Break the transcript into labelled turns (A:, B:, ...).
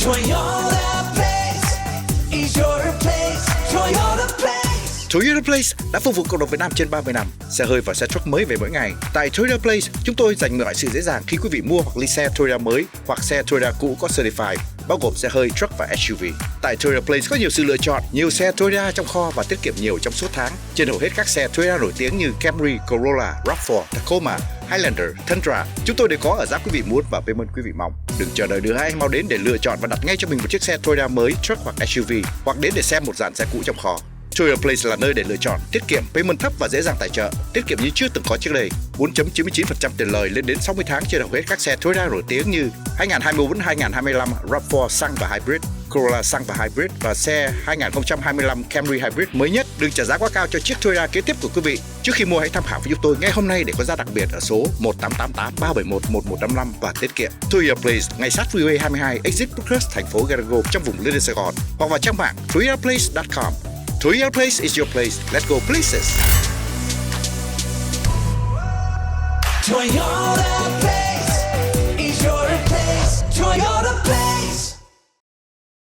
A: Toyota Place is your place. Toyota Place.
B: Toyota Place đã phục vụ cộng đồng Việt Nam trên 30 năm. Xe hơi và xe truck mới về mỗi ngày. Tại Toyota Place, chúng tôi dành mọi sự dễ dàng khi quý vị mua hoặc lease xe Toyota mới hoặc xe Toyota cũ có certified, bao gồm xe hơi, truck và SUV. Tại Toyota Place có nhiều sự lựa chọn, nhiều xe Toyota trong kho và tiết kiệm nhiều trong suốt tháng. Trên hầu hết các xe Toyota nổi tiếng như Camry, Corolla, RAV4, Tacoma, Highlander, Tundra, chúng tôi đều có ở giá quý vị muốn và payment quý vị mong. Đừng chờ đợi nữa, hãy mau đến để lựa chọn và đặt ngay cho mình một chiếc xe Toyota mới, truck hoặc SUV, hoặc đến để xem một dàn xe cũ trong kho. Toyota Place là nơi để lựa chọn, tiết kiệm, payment thấp và dễ dàng tài trợ, tiết kiệm như chưa từng có trước đây. 4.99% tiền lời lên đến 60 tháng trên hầu hết các xe Toyota nổi tiếng như 2024-2025 RAV4 xăng và hybrid, Corolla xăng và hybrid và xe 2025 Camry hybrid mới nhất. Đừng trả giá quá cao cho chiếc Toyota kế tiếp của quý vị. Trước khi mua hãy tham khảo với chúng tôi ngay hôm nay để có giá đặc biệt ở số 1888 371 1155 và tiết kiệm. Toyota Place ngay sát Freeway 22 Exit Bookhurst, thành phố Garago trong vùng Liên Sài Gòn, hoặc vào trang mạng toyotaplace.com. Toyota Place is your place. Let's go places.
A: Toyota